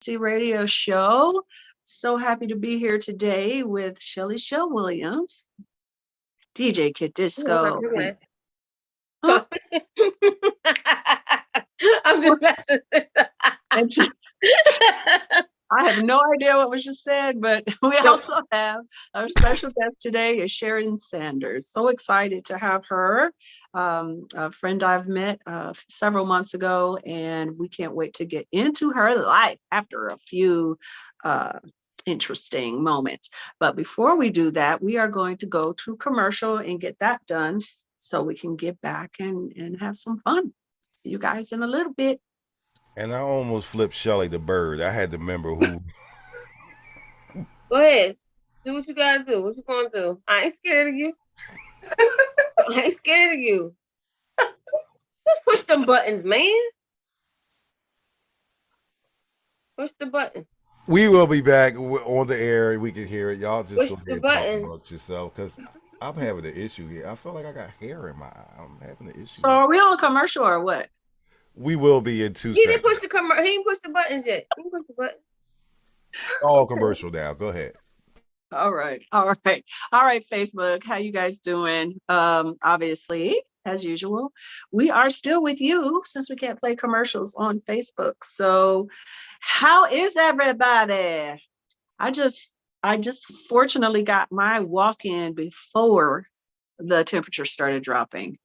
Radio Show. So happy to be here today with Shelly Shell Williams, DJ Kid Oh, I Disco, do and that. huh? I'm just messing. And I have no idea what was just said, but we Nope. also have our special guest today is Sharon Sanders. So excited to have her, a friend I've met several months ago, and we can't wait to get into her life after a few interesting moments. But before we do that, we are going to go to commercial and get that done so we can get back and have some fun. See you guys in a little bit. And I almost flipped Shelly the bird. I had to remember who. Go ahead. Do what you gotta do. What you gonna do? I ain't scared of you. I ain't scared of you. Just push them buttons, man. Push the button. We will be back on the air. We can hear it. Y'all just Push go ahead the and talk button. about yourself because I'm having an issue here. I feel like I got hair in my eye. I'm having an issue So here. are we on commercial or what? We will be in 2 He didn't seconds. push the He didn't push the buttons yet. He didn't push the button. All commercial now. Go ahead. All right. All right. All right, Facebook. How you guys doing? Obviously, as usual, we are still with you since we can't play commercials on Facebook. So how is everybody? I just I just fortunately got my walk-in before the temperature started dropping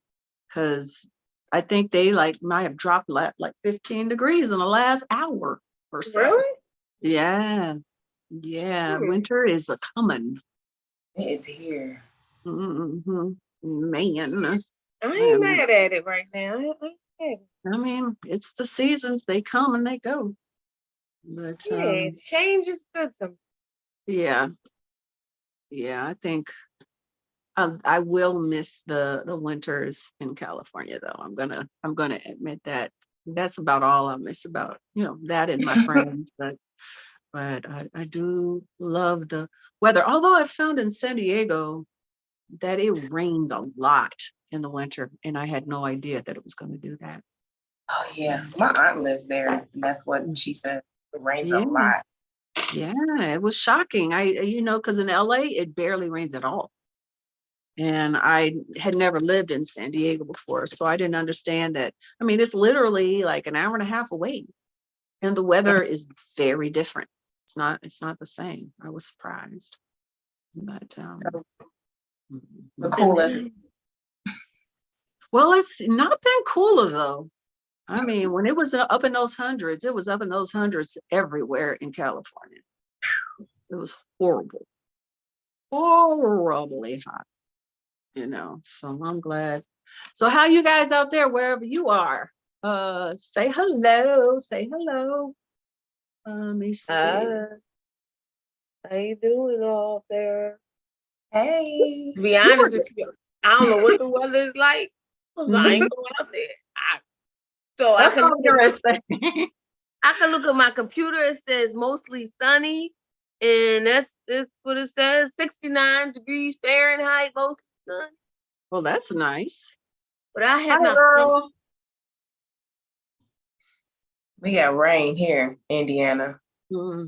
because I think they might have dropped like 15 degrees in the last hour or so. Really? Yeah. Yeah, Hmm. winter is a coming. It is here. Hmm. Man, I ain't um, mad at it right now. I ain't mad. I mean, it's the seasons. They come and they go. But Yeah, change is good sometimes. yeah, yeah, I think I will miss the winters in California, though. I'm gonna admit that. That's about all I miss about that and my friends. But I do love the weather. Although I found in San Diego that it rained a lot in the winter, and I had no idea that it was going to do that. Oh yeah, my aunt lives there, and that's what she said. It rains a Yeah, lot. yeah, it was shocking. Because in LA it barely rains at all, and I had never lived in San Diego before, so I didn't understand that. I mean, it's literally like an hour and a half away, and the weather is very different. It's not the same. I was surprised, but So the mhm. cool at the Well, it's not been cooler though. I mean, when it was up in those hundreds, it was up in those hundreds everywhere in California. It was horrible, horribly hot. So I'm glad. So how you guys out there, wherever you are? Say hello. Say hello. Let me see. How you doing off there? hey. To be You honest were with you, I don't know what the weather is like. So I Mhm. ain't going out there. So I That's can all look I'm at gonna my say. I can look at my computer. It says mostly sunny, and that's what it says. 69 degrees Fahrenheit, mostly sunny. Well, that's nice. But I Hi, had my phone. Earl. We got rain here, Indiana. Hmm.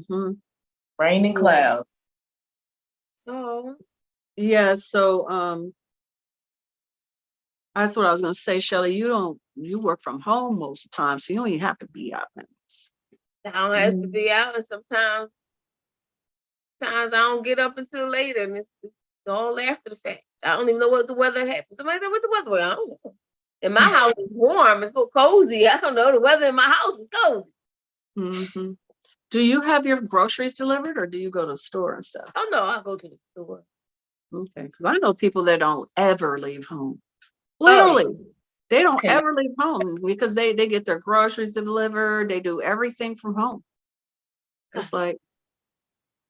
Rain and Yeah. clouds. Oh, Yeah. So that's what I was going to say, Shelly. You work from home most of the time, so you don't even have to be out there. I don't have to be out, and sometimes I don't get up until later, and it's all after the fact. I don't even know what the weather happens. Somebody said, "What the weather?" I don't know. And my house is warm. It's so cozy. I don't know. The weather in my house is cozy. Hmm. Do you have your groceries delivered, or do you go to the store and stuff? Oh no, I go to the store. Okay, because I know people that don't ever leave home. Oh yeah. Literally, they don't Can ever leave home because they get their groceries delivered. They do everything from home. It's like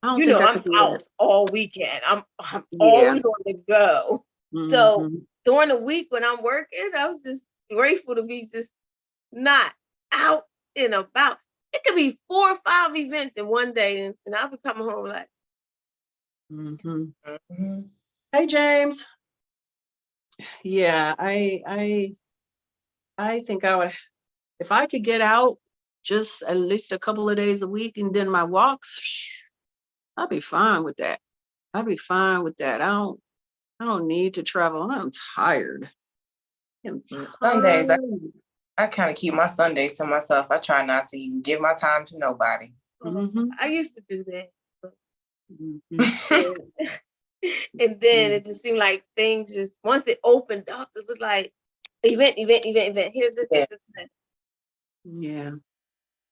I don't You think know, I I'm could do out that. all weekend. I'm Yeah. always on the go. So Hmm. during the week when I'm working, I was just grateful to be just not out and about. It could be 4 or 5 events in one day, and I'll be coming home like, Hmm. Mhm. Hey, James. Yeah, I think I would if I could get out. just at least a couple of days a week, and then my walks, I'll be fine with that. I'll be fine with that. I don't need to travel. I'm tired. I'm Sundays, tired. I kind of keep my Sundays to myself. I try not to even give my time to nobody. Mhm. I used to do that. Mhm. And then it just seemed like things just, once it opened up, it was like event. Here's this, Yeah. this. Yeah.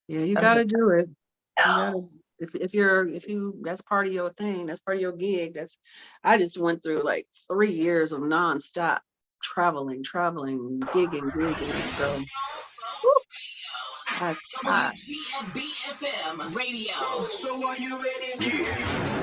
Yeah, you I'm gotta just- do it. You gotta, if you that's part of your thing, that's part of your gig. I just went through like 3 years of nonstop traveling, gigging. So that's hot. WGFBFM radio. So are you ready?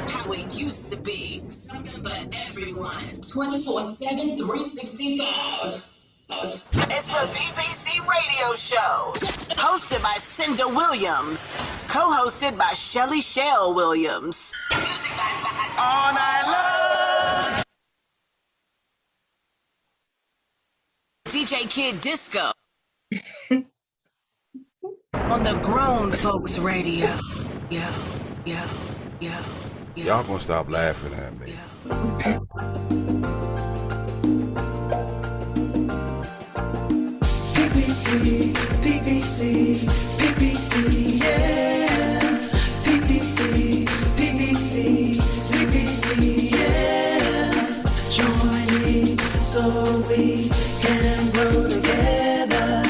How it used to be. Something for everyone. 24/7, 365. It's the PPC Radio Show. Hosted by Cinda Williams. Co-hosted by Shelly Shell Williams. Music by All Night Long. DJ Kid Disco. On the Grown Folks Radio. Yo. Y'all gonna stop laughing at me. PPC, yeah. PPC, yeah. Join me so we can grow together.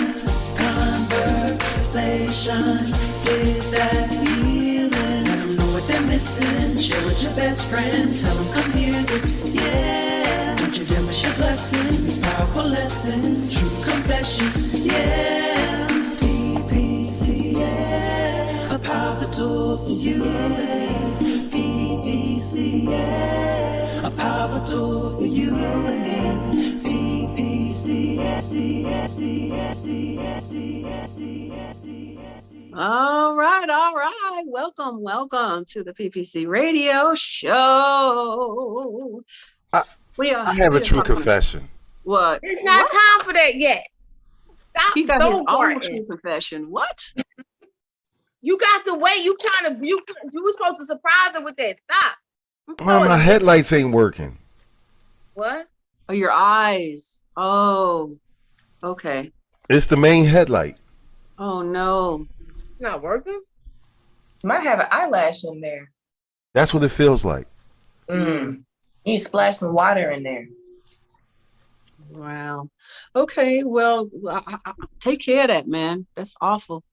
Conversation, get that healing. Let them know what they're missing. Share with your best friend. Tell them come hear this, yeah. Don't you dare miss your blessings. Powerful lessons, true confessions, yeah. PPC, yeah. A powerful tool for you and me. PPC, yeah. A powerful tool for you and me. PPC, All right. Welcome to the PPC Radio Show. I have a true confession. What? It's not time for that yet. Stop. He got his own farting. true confession. What? You got to wait. You were supposed to surprise her with that. Stop. Mom, my headlights ain't working. What? Oh, your eyes. Oh, okay. It's the main headlight. Oh no. It's not working? Might have an eyelash in there. That's what it feels like. You need to splash some water in there. Wow. Okay. Well, take care of that, man. That's awful.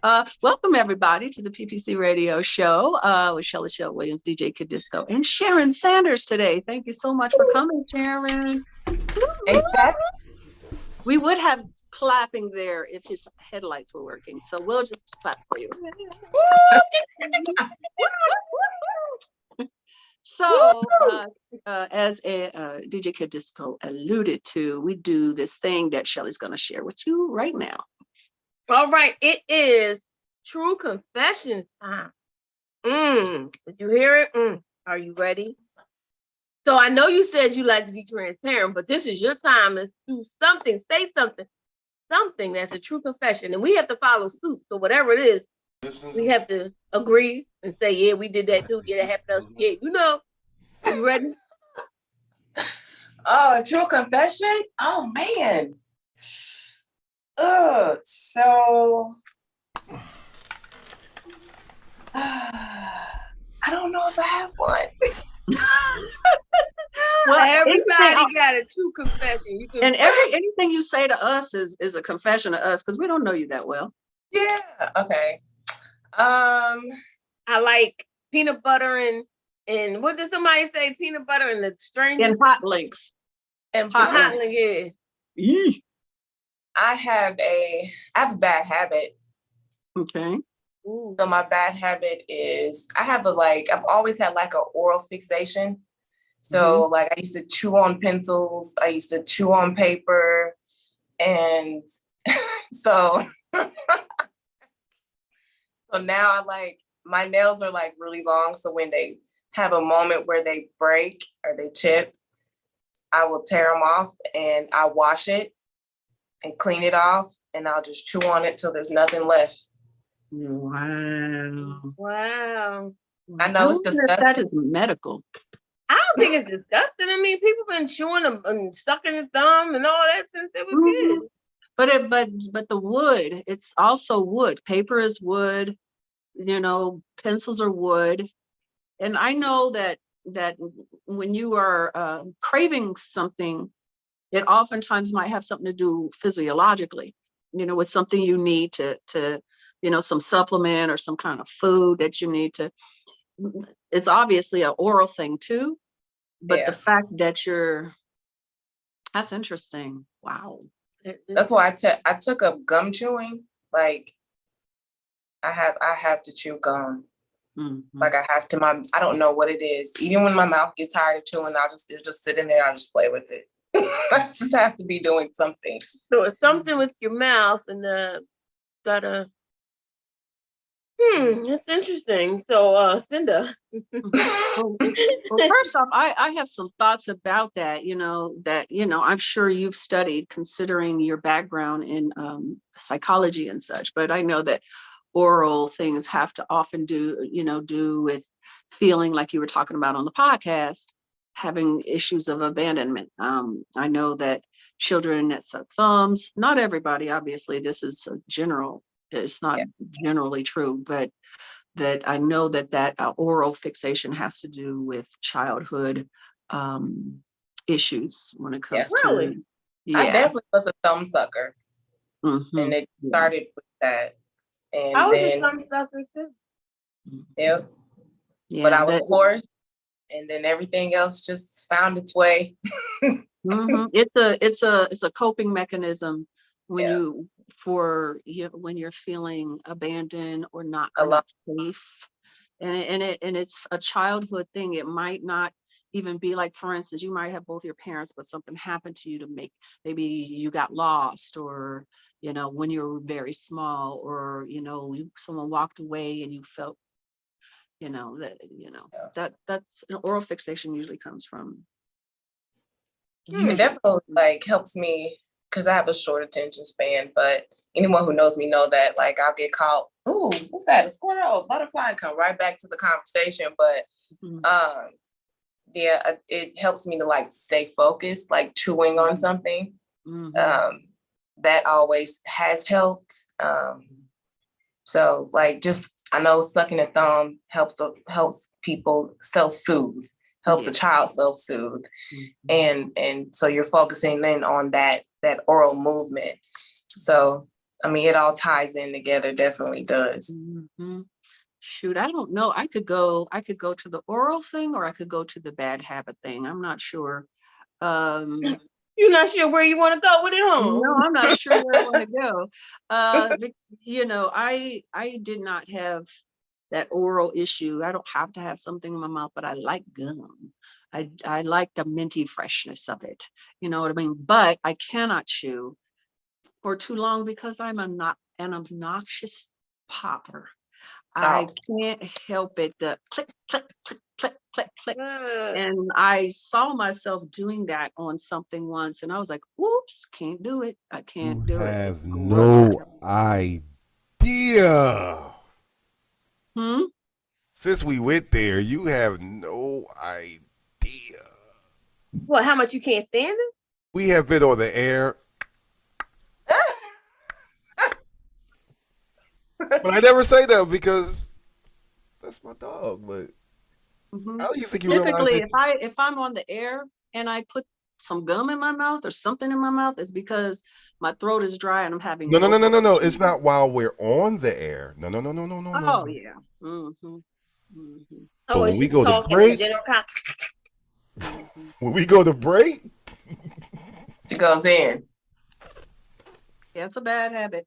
Welcome everybody to the PPC Radio Show with Shelly Shell Williams, DJ Kid Disco, and Sharon Sanders today. Thank you so much for coming, Sharon. Hey, Pat. We would have clapping there if his headlights were working, so we'll just clap for you. So, as DJ Kid Disco alluded to, we do this thing that Shelly's going to share with you right now. All right, it is True Confessions time. Did you hear it? Are you ready? So I know you said you like to be transparent, but this is your time to do something, say something that's a true confession, and we have to follow suit. So whatever it is, we have to agree and say, yeah, we did that too. Yeah, that happened to us. Yeah, you know. You ready? Oh, a true confession? Oh man. So I don't know if I have one. Well, everybody got a true confession. You can, And anything you say to us is a confession to us because we don't know you that well. Yeah. Okay. I like peanut butter and what did somebody say? Peanut butter and the strangers. And hot links. And Hot link, yeah. Eee. I have a bad habit. Okay. Ooh. So my bad habit is I've always had like an oral fixation. So like I used to chew on pencils, I used to chew on paper. And so now my nails are like really long. So when they have a moment where they break or they chip, I will tear them off and I wash it and clean it off and I'll just chew on it till there's nothing left. Wow. Wow. I know it's wonder if that disgusting. is medical. I don't think it's disgusting. I mean, people been chewing and sucking the thumb and all that since they was Mhm. kids. But the wood, it's also wood. Paper is wood, pencils are wood. And I know that when you are craving something, it oftentimes might have something to do physiologically, with something you need to some supplement or some kind of food that you need to. It's obviously an oral thing too, but the Yeah. fact that that's interesting. Wow. That's why I took up gum chewing. Like I have to chew gum. Mhm. Like I have to. I don't know what it is. Even when my mouth gets tired of chewing, it'll just sit in there. I'll just play with it. I just have to be doing something. So it's something with your mouth and gotta. That's interesting. So, Cinda. Well, first off, I have some thoughts about that, I'm sure you've studied considering your background in psychology and such, but I know that oral things have to often do with feeling like you were talking about on the podcast, having issues of abandonment. I know that children that suck thumbs, not everybody, obviously, this is it's not Yeah. generally true, but that I know that oral fixation has to do with childhood issues when it comes Really? to, I yeah. definitely was a thumb sucker, Mhm, and it yeah, started with that, I and was a then thumb sucker too. yeah, but yeah, I was forced, and then everything else just found its way. it's a coping mechanism when Yeah. when you're feeling abandoned or not A lot. safe, and it's a childhood thing. It might not even be like, for instance, you might have both your parents, but something happened to you maybe you got lost, or when you were very small, or someone walked away and you felt that's an oral fixation usually comes from. It definitely like helps me because I have a short attention span, but anyone who knows me know that like I'll get caught. Ooh, what's that? A squirrel, butterfly, and come right back to the conversation. But Mhm. yeah, it helps me to like stay focused, like chewing on something. Mhm. That always has helped. So like just I know sucking a thumb helps people self-soothe, helps Yeah. a child self-soothe. Mhm. And so you're focusing in on that oral movement. So I mean it all ties in together, definitely does. Mhm. Shoot, I don't know. I could go to the oral thing, or I could go to the bad habit thing. I'm not sure. Um, You're not sure where you want to go with it, no, huh? I'm not sure where I want to go. I did not have that oral issue. I don't have to have something in my mouth, but I like gum. I like the minty freshness of it. You know what I mean? But I cannot chew for too long because I'm an obnoxious popper. I Oh, can't help it. The click, click, click, click, click, click. Good. And I saw myself doing that on something once, and I was like, oops, can't do it. I can't You do it. It's have gross. no idea. Hmm? Since we went there, you have no idea. What? How much you can't stand it? We have been on the air, but I never say that because that's my dog. But Mhm. how do you think you realize Typically, that? if I'm on the air and I put some gum in my mouth or something in my mouth, it's because my throat is dry and I'm having No, no, no, no, vocal no, no. It's issues. not while we're on the air. No, no, no, no, no, no, no. Oh yeah. Mm-hmm. Mm-hmm. But Oh, when it's we just go to talking in break, general. Mm-hmm. when we go to break, she goes in. Yeah, it's a bad habit.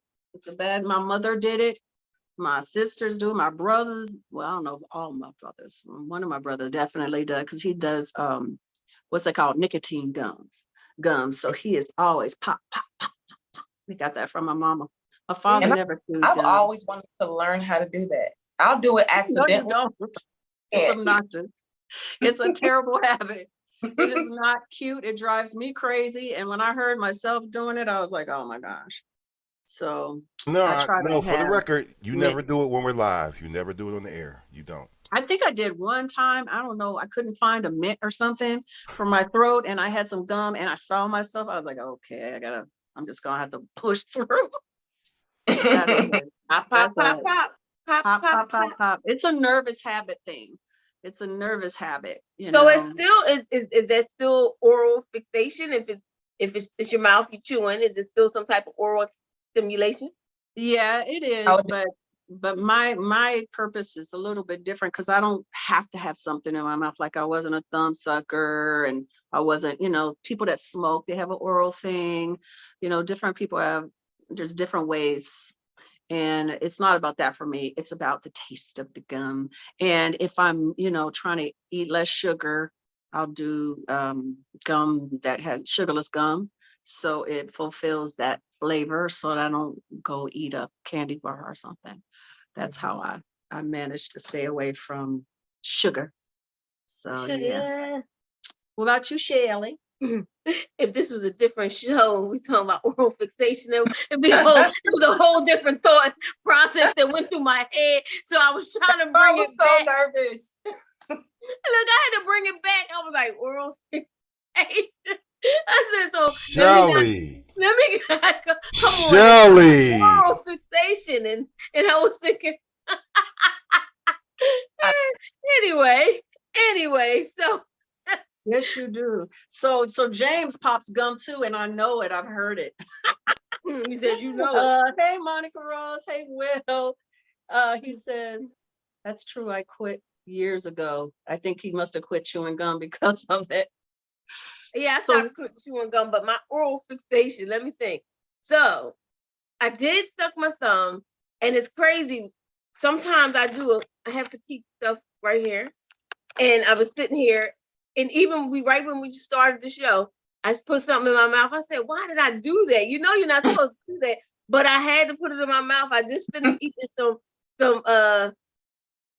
My mother did it. My sisters do, my brothers. Well, I don't know all my brothers. One of my brothers definitely does, because he does what's they called, nicotine gums. So he is always pop, pop, pop, pop, pop. We got that from my mama. My father And never chewed I've gum. always wanted to learn how to do that. I'll do it No, you accidentally. don't. It's Yeah. obnoxious. It's a terrible habit. It is not cute. It drives me crazy. And when I heard myself doing it, I was like, oh my gosh. So No, I try to no. For the have record, you mix. never do it when we're live. You never do it on the air. You don't. I think I did one time. I don't know. I couldn't find a mint or something for my throat, and I had some gum, and I saw myself. I was like, okay, I'm just gonna have to push through. That's it. Pop, That's pop, pop, it. pop, pop, Pop, pop, pop, pop, pop. pop. It's a nervous habit thing. It's a nervous habit, So it's still is that still oral fixation? If it's your mouth you chewing, is it still some type of oral stimulation? Yeah, it is, would- but my purpose is a little bit different because I don't have to have something in my mouth. Like I wasn't a thumb sucker, and I wasn't, people that smoke, they have an oral thing. Different people there's different ways. And it's not about that for me. It's about the taste of the gum. And if I'm, trying to eat less sugar, I'll do gum that has sugarless gum. So it fulfills that flavor so that I don't go eat a candy bar or something. That's how I managed to stay away from sugar. So yeah. What about you, Shelly? If this was a different show, we talking about oral fixation, it was a whole different thought process that went through my head. So I was trying to I bring was it so back. nervous. Look, I had to bring it back. I was like, oral fixation. I said, so Shelly. let me come on. Shelly. Oral fixation. And I was thinking, anyway, so. Yes, you do. So James pops gum too, and I know it. I've heard it. You said you know it. Hey, Monica Rose. Hey, Will. He says, that's true. I quit years ago. I think he must have quit chewing gum because of it. Yeah, I stopped chewing gum, but my oral fixation, let me think. So I did suck my thumb, and it's crazy. Sometimes I have to keep stuff right here. And I was sitting here, and even right when we started the show, I put something in my mouth. I said, why did I do that? You're not supposed to do that. But I had to put it in my mouth. I just finished eating some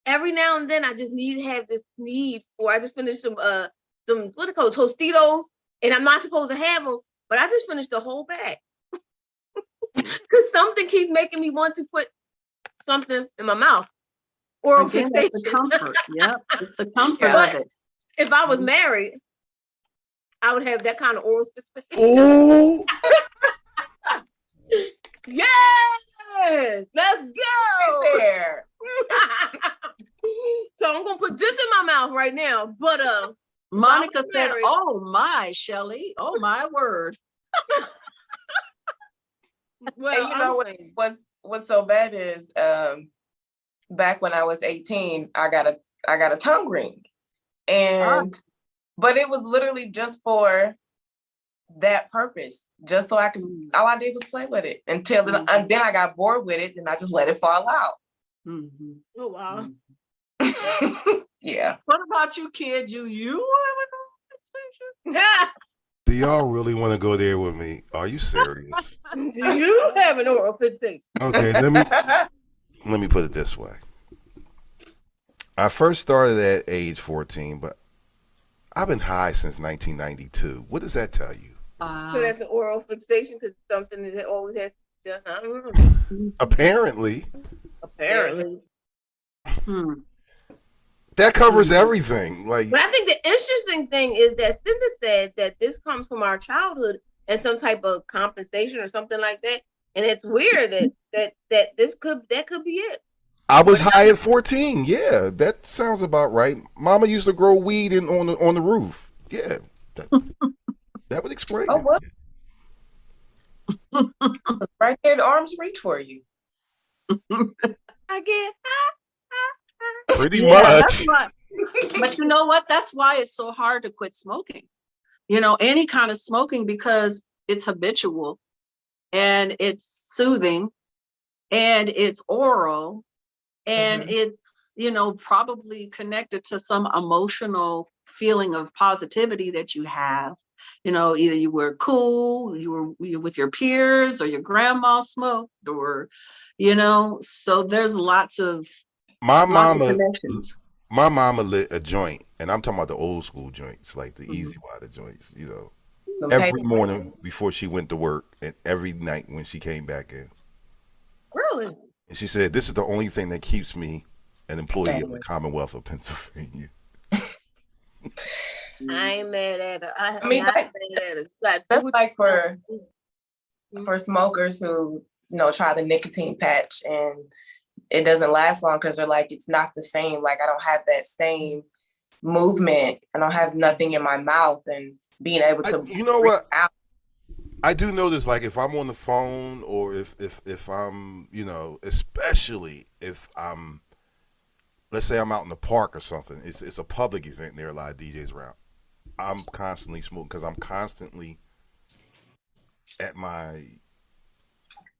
every now and then I just have this need for, I just finished some what they call Tostitos, and I'm not supposed to have them, but I just finished the whole bag. Because something keeps making me want to put something in my mouth. Oral Again, fixation. that's the comfort. Yep, it's the comfort But of it. if I was married, I would have that kind of oral fixation. Oh. Yes, let's go. There. So I'm gonna put this in my mouth right now. But Monica said, married. oh my, Shelly. Oh my word. Well, And you know what's so bad is back when I was 18, I got a tongue ring. And but it was literally just for that purpose. Just so I could, all I did was play with it until and then I got bored with it and I just let it fall out. Mm-hmm. Oh wow. Yeah. What about you, kid? Do you have an Do y'all really want to go there with me? Are you serious? Do you have an oral fixation? Okay, let me put it this way. I first started at age 14, but I've been high since 1992. What does that tell you? So that's an oral fixation because something that always has to be done. I don't know. Apparently. That covers everything. Like, But I think the interesting thing is that Cinda said that this comes from our childhood and some type of compensation or something like that. And it's weird that that could be it. I was high at 14. Yeah, that sounds about right. Mama used to grow weed on the roof. Yeah, that would explain Oh, it. what? It's right there at arm's reach for you. I get Pretty Yeah, much. that's why. But you know what? That's why it's so hard to quit smoking. Any kind of smoking, because it's habitual and it's soothing and it's oral and it's, probably connected to some emotional feeling of positivity that you have. Either you were cool, you were with your peers, or your grandma smoked, or, so there's lots of My connections. mama lit a joint, and I'm talking about the old school joints, like the easy water joints, The every paper- morning before she went to work and every night when she came back in. Really? And she said, "This is the only thing that keeps me an employee of the Same. Commonwealth of Pennsylvania." I ain't mad at her. I I mean, not that- mad at her. You gotta do That's what like you for gotta do. for smokers who, try the nicotine patch and it doesn't last long because they're like, it's not the same. Like I don't have that same movement. I don't have nothing in my mouth and being able to You know breathe what? out. I do notice, like, if I'm on the phone or if I'm, especially if I'm, let's say I'm out in the park or something. It's a public event and there are a lot of DJs around. I'm constantly smoking because I'm constantly at my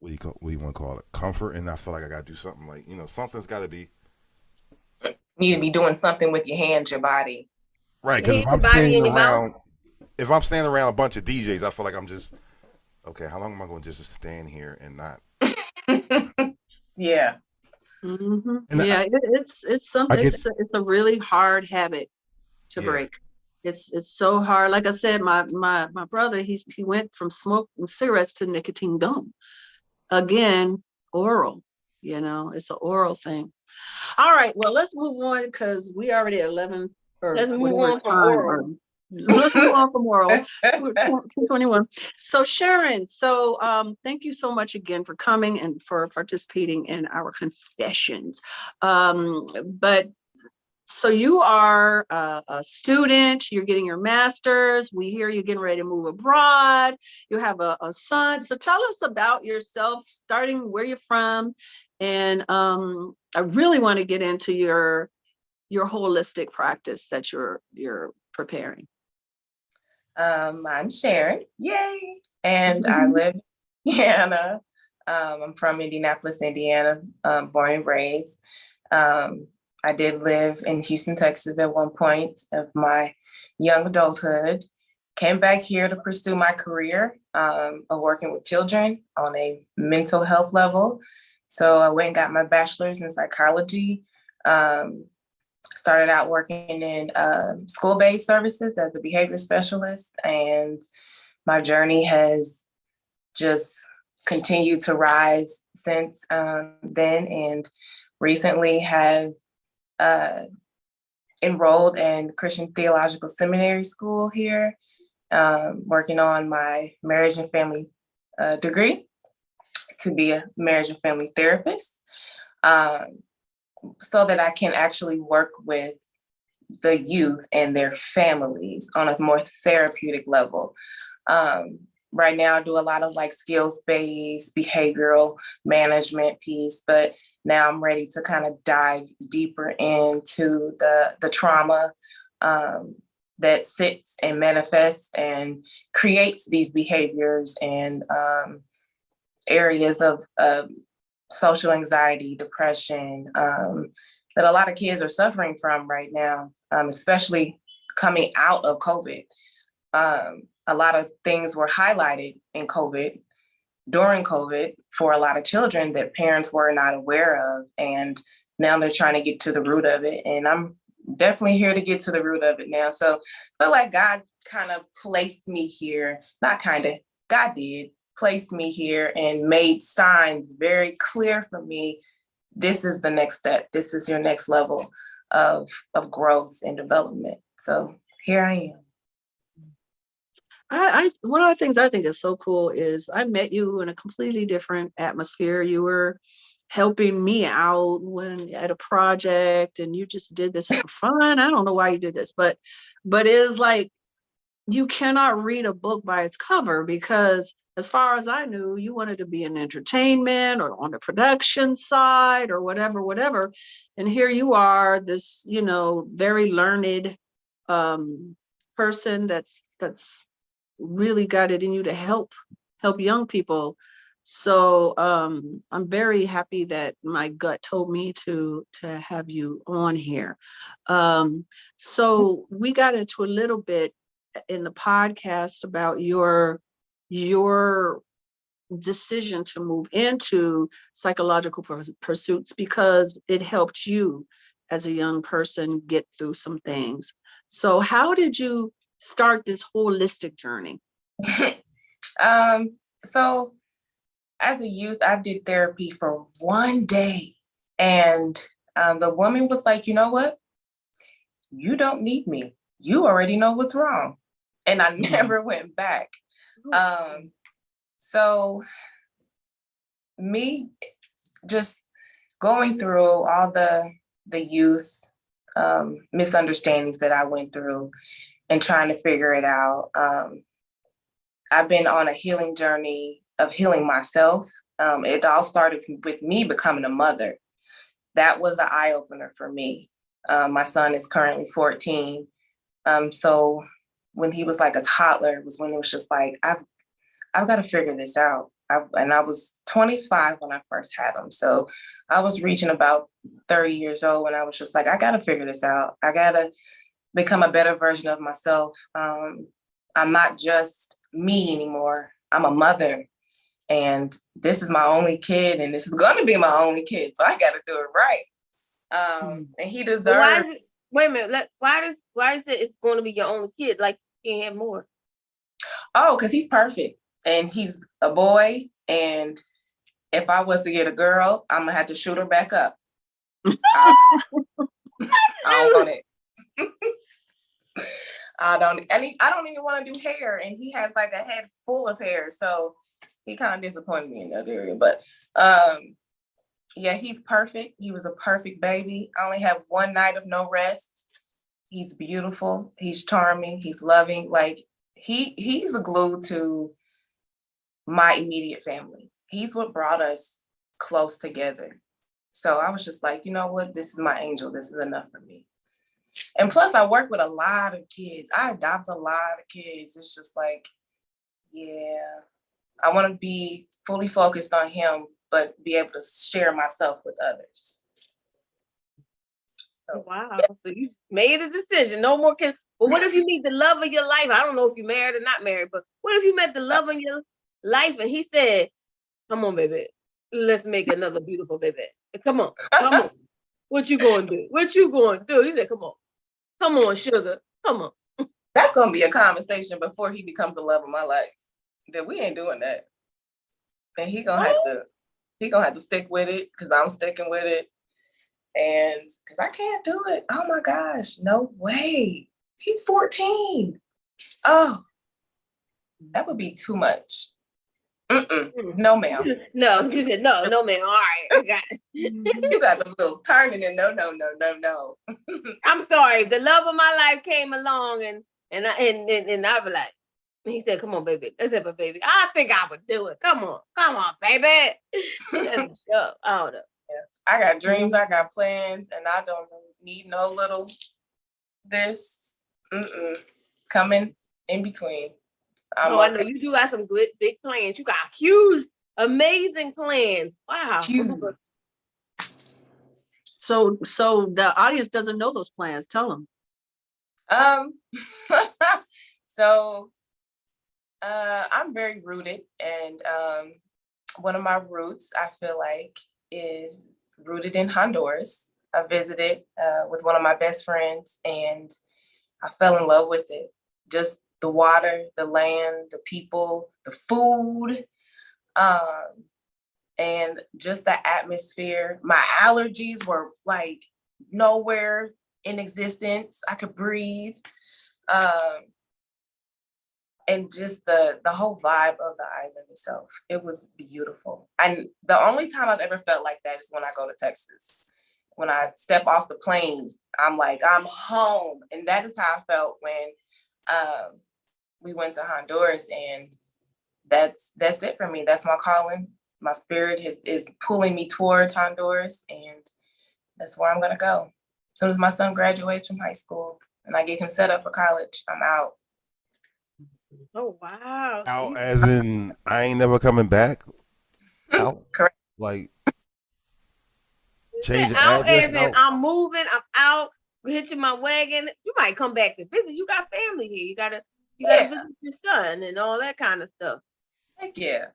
what do you want to call it, comfort, and I feel like I got to do something, like, something's got to be You need to be doing something with your hands, your body. right. You Because hit your body in your mouth. if I'm standing around a bunch of DJs, I feel like I'm just okay. How long am I going to just stand here and not? Yeah. Mhm. And Yeah, it's something. I get- It's a really hard habit to Yeah. break. It's so hard. Like I said, my brother, he went from smoking cigarettes to nicotine gum. Again, oral. It's an oral thing. All right, well, let's move on because we already at 11 or Let's move whatever on from time, oral. or- let's move on from oral. 2:21. So Sharon, thank you so much again for coming and for participating in our confessions. But so you are a student, you're getting your master's. We hear you're getting ready to move abroad. You have a son. So tell us about yourself, starting where you're from. And I really want to get into your holistic practice that you're preparing. I'm Sharon. Yay. And I live in Indiana. I'm from Indianapolis, Indiana, born and raised. I did live in Houston, Texas at one point of my young adulthood. Came back here to pursue my career of working with children on a mental health level. So I went and got my bachelor's in psychology. Started out working in school-based services as a behavior specialist, and my journey has just continued to rise since then, and recently have enrolled in Christian Theological Seminary School here, working on my marriage and family degree to be a marriage and family therapist, so that I can actually work with the youth and their families on a more therapeutic level. Right now, I do a lot of like skills-based behavioral management piece, but now I'm ready to kind of dive deeper into the trauma that sits and manifests and creates these behaviors and areas of social anxiety, depression, that a lot of kids are suffering from right now, especially coming out of COVID. A lot of things were highlighted in COVID, during COVID, for a lot of children that parents were not aware of. And now they're trying to get to the root of it. And I'm definitely here to get to the root of it now. So I feel like God kind of placed me here, not kind of, God did, placed me here and made signs very clear for me. This is the next step. This is your next level of growth and development. So here I am. One of the things I think is so cool is I met you in a completely different atmosphere. You were helping me out at a project, and you just did this for fun. I don't know why you did this, but it's like you cannot read a book by its cover, because as far as I knew, you wanted to be in entertainment or on the production side or whatever. And here you are, this, very learned person that's really got it in you to help young people. So I'm very happy that my gut told me to have you on here. So we got into a little bit in the podcast about your decision to move into psychological pursuits because it helped you as a young person get through some things. So how did you start this holistic journey? So As a youth, I did therapy for one day. And the woman was like, you know what? You don't need me. You already know what's wrong. And I never went back. So me just going through all the youth misunderstandings that I went through and trying to figure it out. I've been on a healing journey of healing myself. It all started with me becoming a mother. That was an eye opener for me. My son is currently 14. So when he was like a toddler was when it was just like, I've got to figure this out. And I was 25 when I first had him. So I was reaching about 30 years old and I was just like, I got to figure this out. I got to become a better version of myself. I'm not just me anymore. I'm a mother. And this is my only kid, and this is going to be my only kid. So I got to do it right. And he deserves. Wait a minute. Why is it it's going to be your only kid? Like, you can't have more. Oh, because he's perfect. And he's a boy. And if I was to get a girl, I'm going to have to shoot her back up. I don't want it. I don't even want to do hair. And he has like a head full of hair. So he kind of disappointed me in that area. But yeah, he's perfect. He was a perfect baby. I only have one night of no rest. He's beautiful. He's charming. He's loving. Like he's the glue to my immediate family. He's what brought us close together. So I was just like, you know what? This is my angel. This is enough for me. And plus I work with a lot of kids. I adopt a lot of kids. It's just like, yeah, I want to be fully focused on him, but be able to share myself with others. So, wow. So you made a decision. No more kids. But what if you meet the love of your life? I don't know if you're married or not married, but what if you met the love of your life and he said, come on, baby, let's make another beautiful baby. Come on. What you going to do? What you going to do? He said, come on, sugar. Come on. That's going to be a conversation before he becomes the love of my life. That we ain't doing that. And he gonna have to stick with it because I'm sticking with it. And because I can't do it. Oh my gosh, no way. He's 14. Oh, that would be too much. No, ma'am. No, she said, no, ma'am. All right, I got it. You got some wheels turning and no. I'm sorry. The love of my life came along and I was like, he said, come on, baby. Let's have a baby. I think I would do it. Come on, baby. Let's go. I don't know. Yeah. I got dreams, I got plans, and I don't need no little this coming in between. I know you do got some good big plans. You got huge, amazing plans. Wow. Huge. So the audience doesn't know those plans. Tell them. So I'm very rooted, and one of my roots I feel like is rooted in Honduras. I visited with one of my best friends and I fell in love with it. Just the water, the land, the people, the food, and just the atmosphere. My allergies were like nowhere in existence. I could breathe. And just the whole vibe of the island itself. It was beautiful. And the only time I've ever felt like that is when I go to Texas. When I step off the plane, I'm like, I'm home. And that is how I felt when we went to Honduras. And that's it for me. That's my calling. My spirit is pulling me towards Honduras. And that's where I'm gonna go. As soon as my son graduates from high school and I get him set up for college, I'm out. Oh, wow. Out as in I ain't never coming back? Out? Correct. Like change the Out address? as in I'm moving, I'm out, hitching my wagon. You might come back to visit. You got family here. You gotta visit your son and all that kind of stuff. Heck yeah.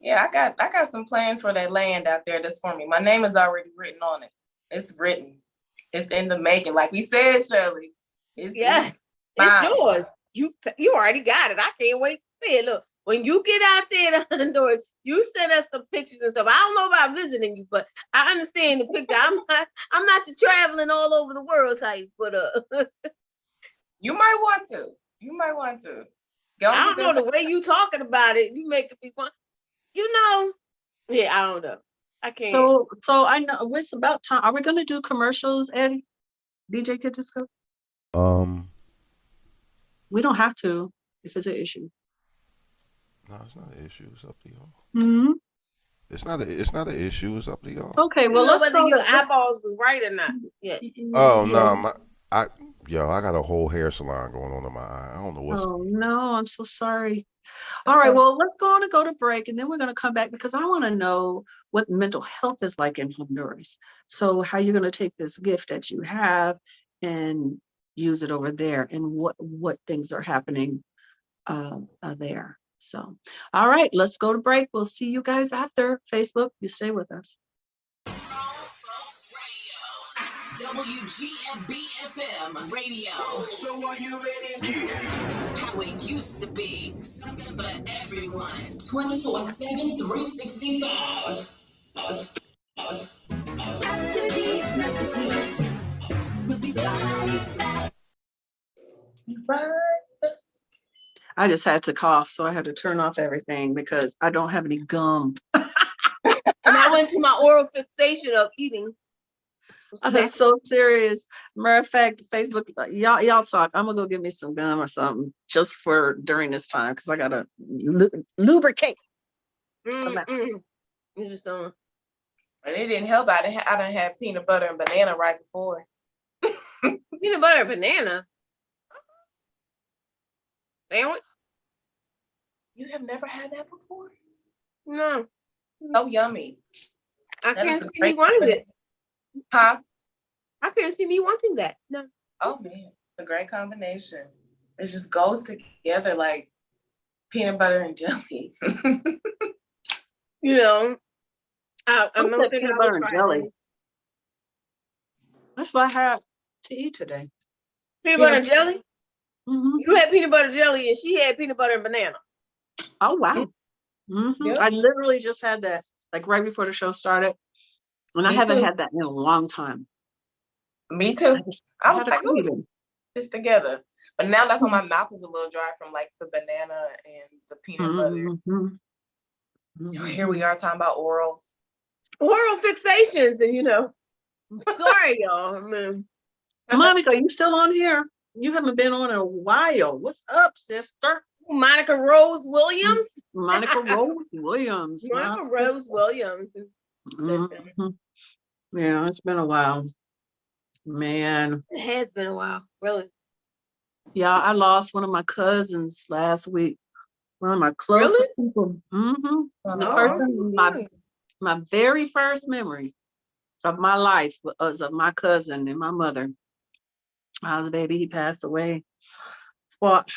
Yeah, I got some plans for that land out there that's for me. My name is already written on it. It's written. It's in the making. Like we said, Shirley. It's yours. You already got it. I can't wait to see it. Look, when you get out there to Honduras, You sent us some pictures and stuff. I don't know about visiting you, but I understand the picture. I'm not the traveling all over the world type, but You might want to. You might want to. Go I and don't get know them. the way you talking about it. You making me want, Yeah, I don't know. I can't. So I know it's about time. Are we gonna do commercials, Eddie? DJ Kid Disco? We don't have to if it's an issue. No, it's not an issue. It's up to y'all. Mm-hmm. It's not an issue. It's up to y'all. Okay, You well know let's whether go your to eyeballs was right or not. Yeah. Oh Yeah. no, I got a whole hair salon going on in my eye. I don't know what's. Oh no, I'm so sorry. That's All right, fine. well, let's go to break and then we're going to come back because I want to know what mental health is like in Honduras. So how you're going to take this gift that you have and use it over there and what things are happening there. So, all right, let's go to break. We'll see you guys after Facebook. You stay with us. WGFB FM radio. So are you ready? How it used to be. Something for everyone. 24/7, 365. After these messages, we'll be right back. Right. I just had to cough, so I had to turn off everything because I don't have any gum. And I went to my oral fixation of eating. I'm so serious. Matter of fact, Facebook, y'all talk. I'm gonna go get me some gum or something just for during this time because I gotta lubricate. You just don't. And it didn't help. I done had peanut butter and banana right before. Peanut butter and banana. Sandwich? You have never had that before? No. So yummy. I That is can't a see me great wanting combination. it. Huh? I can't see me wanting that. No. Oh man, a great combination. It just goes together like peanut butter and jelly. You know, I'm What's not that thinking peanut I would butter and try jelly? it. That's what I had to eat today. Peanut butter and jelly? Hmm. You had peanut butter jelly and she had peanut butter and banana. Oh wow. Hmm. Yeah. I literally just had that like right before the show started, and I Me haven't too. had that in a long time. Me too. I was had a like, ooh, craving. this together. But now that's why my mouth is a little dry from like the banana and the peanut butter. Mhm. You know, here we are talking about oral. Oral fixations, and sorry, y'all. I mean, Monica, you still on here? You haven't been on in a while. What's up, sister? Monica Rose Williams. Monica Rose Williams. my Monica Rose sister. Williams. Mhm. Yeah, it's been a while. Man. It has been a while, really. Yeah, I lost one of my cousins last week. One of my closest people. The Oh, person, my very first memory of my life was of my cousin and my mother. I was a baby. He passed away. Fought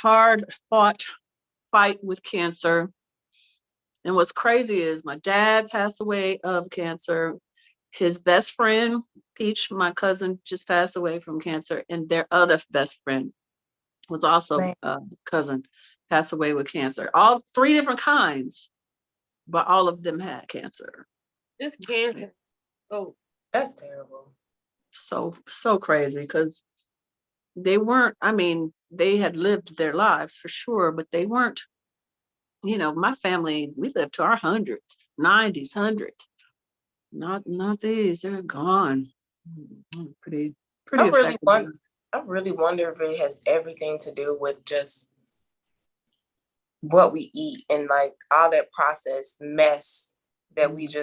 fight with cancer. And what's crazy is my dad passed away of cancer. His best friend, Peach, my cousin, just passed away from cancer. And their other best friend was also Man. a cousin, passed away with cancer. All three different kinds, but all of them had cancer. This cancer. Oh, that's terrible. So crazy because they weren't, I mean, they had lived their lives for sure, but they weren't, my family, we lived to our hundreds, 90s, hundreds. Not these, they're gone. Pretty I really effective. wonder if it has everything to do with just what we eat and like all that processed mess that we've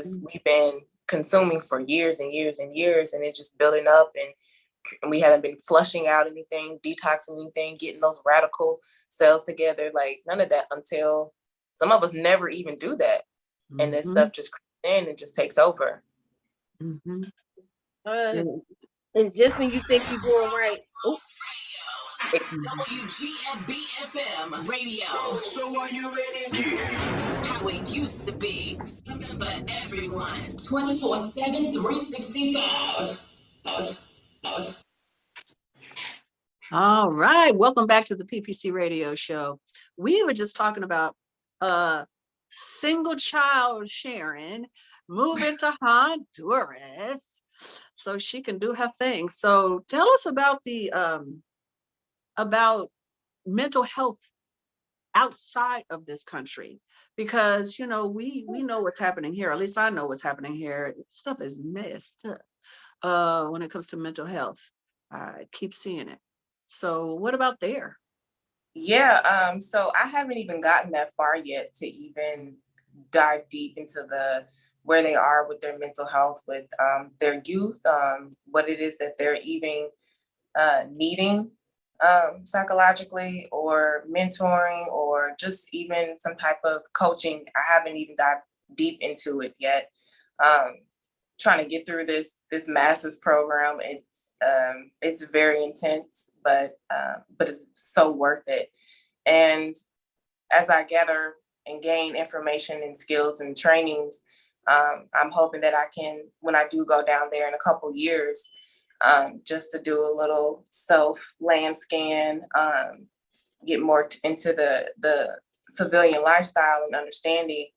been consuming for years and years and years, and it's just building up, and we haven't been flushing out anything, detoxing anything, getting those radical cells together, like none of that, until some of us never even do that. And this stuff just creeps in and just takes over. Mhm. And just when you think you're doing right, WGFB FM radio. So are you ready? How it used to be. Something for everyone. 24/7, 365. All right, welcome back to the PPC radio show. We were just talking about single child Sharon moving to Honduras so she can do her thing. So tell us about mental health outside of this country, because we know what's happening here. At least I know what's happening here. Stuff is messed up when it comes to mental health. I keep seeing it. So what about there? Yeah, so I haven't even gotten that far yet to even dive deep into the where they are with their mental health, with their youth, what it is that they're even needing psychologically, or mentoring, or just even some type of coaching. I haven't even dived deep into it yet. Trying to get through this master's program, it's very intense, but it's so worth it. And as I gather and gain information and skills and trainings, I'm hoping that I can, when I do go down there in a couple years, just to do a little self land scan, get more into the civilian lifestyle and understanding,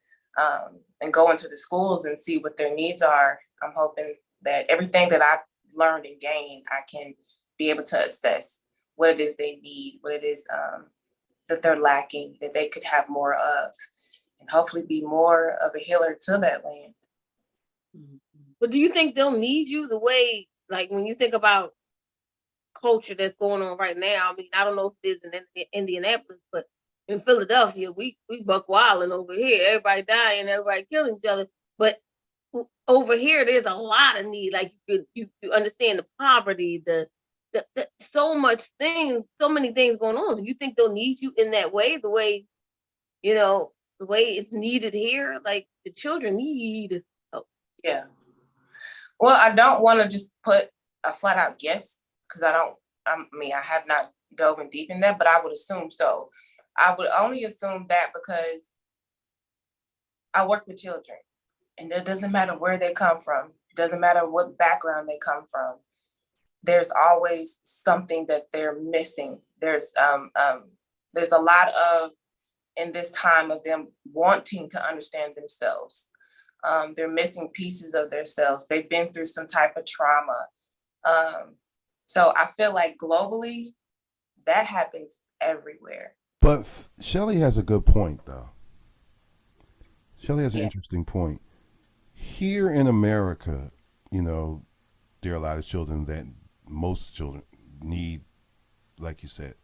and go into the schools and see what their needs are. I'm hoping that everything that I've learned and gained, I can be able to assess what it is they need, what it is that they're lacking, that they could have more of, and hopefully be more of a healer to that land. But do you think they'll need you the way, like when you think about culture that's going on right now? I mean, I don't know if it is in Indianapolis, but in Philadelphia, we buck wilding over here. Everybody dying, everybody killing each other. But over here, there's a lot of need. Like you understand the poverty, the so many things going on. Do you think they'll need you in that way? The way the way it's needed here, like the children need help. Yeah. Well, I don't want to just put a flat out yes, because I have not dove in deep in that, but I would assume so. I would only assume that because I work with children, and it doesn't matter where they come from. It doesn't matter what background they come from. There's always something that they're missing. There's a lot of, in this time, of them wanting to understand themselves. They're missing pieces of themselves. They've been through some type of trauma. So I feel like globally, that happens everywhere. But Shelly has a good point, though. Shelly has an Yeah. interesting point. Here in America, there are a lot of children that most children need, like you said.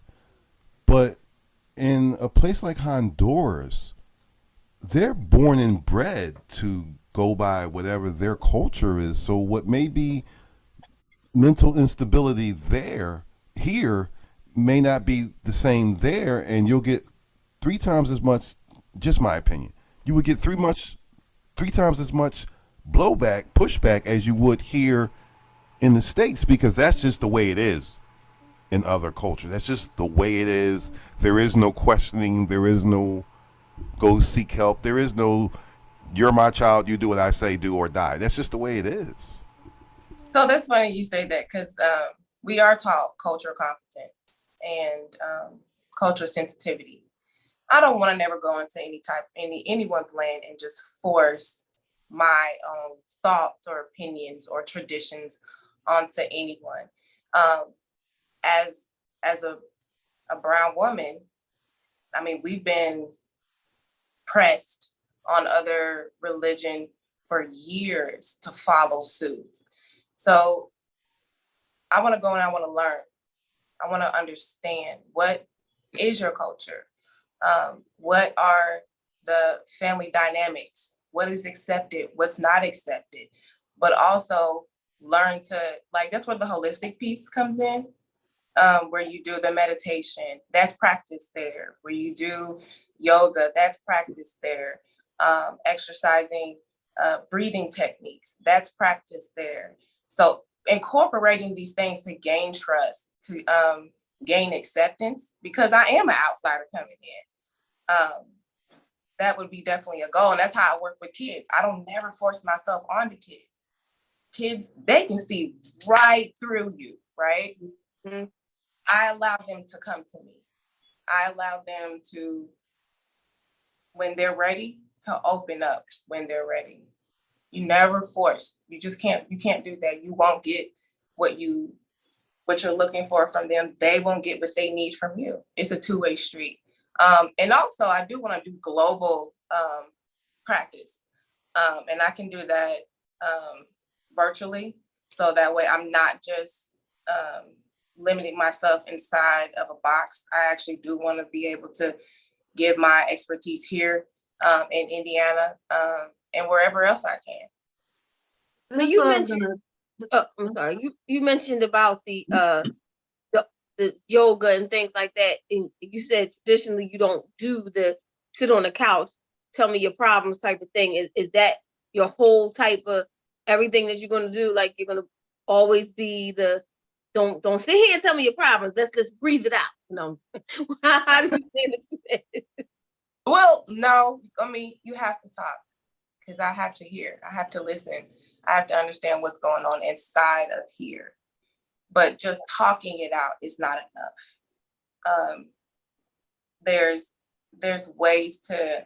But in a place like Honduras, they're born and bred to go by whatever their culture is. So what may be mental instability here may not be the same there, and you'll get 3 times as much, just my opinion, you would get 3 times as much pushback as you would here in the States, because that's just the way it is in other cultures. That's just the way it is. There is no questioning. There is no go seek help. There is no, you're my child, you do what I say, do or die. That's just the way it is. So that's funny you say that, because we are taught cultural competence and cultural sensitivity. I don't want to never go into anyone's land and just force my own thoughts or opinions or traditions onto anyone. As a brown woman, I mean, we've been pressed on other religion for years to follow suit. So I want to go and I want to learn. I want to understand, what is your culture? What are the family dynamics? What is accepted? What's not accepted? But also learn to, like, that's where the holistic piece comes in, where you do the meditation, that's practice there. Where you do yoga, that's practice there. Exercising, breathing techniques, that's practice there. So incorporating these things to gain trust, to gain acceptance, because I am an outsider coming in. That would be definitely a goal. And that's how I work with kids. I don't never force myself onto kids. Kids, they can see right through you, right? Mm-hmm. I allow them to come to me. I allow them to, when they're ready, to open up when they're ready. You never force. You can't do that. You won't get what you're looking for from them. They won't get what they need from you. It's a two-way street. And also I do want to do global practice. And I can do that virtually. So that way I'm not just limiting myself inside of a box. I actually do want to be able to give my expertise here in Indiana and wherever else I can. That's you what I'm mentioned- gonna- I'm sorry. You mentioned about the yoga and things like that, and you said traditionally you don't do the sit on the couch, tell me your problems type of thing. Is that your whole type of everything that you're gonna do? Like you're gonna always be the don't sit here and tell me your problems. Let's breathe it out. No, how do you say that? Well, no, I mean, you have to talk because I have to hear, I have to listen. I have to understand what's going on inside of here. But just talking it out is not enough. There's ways to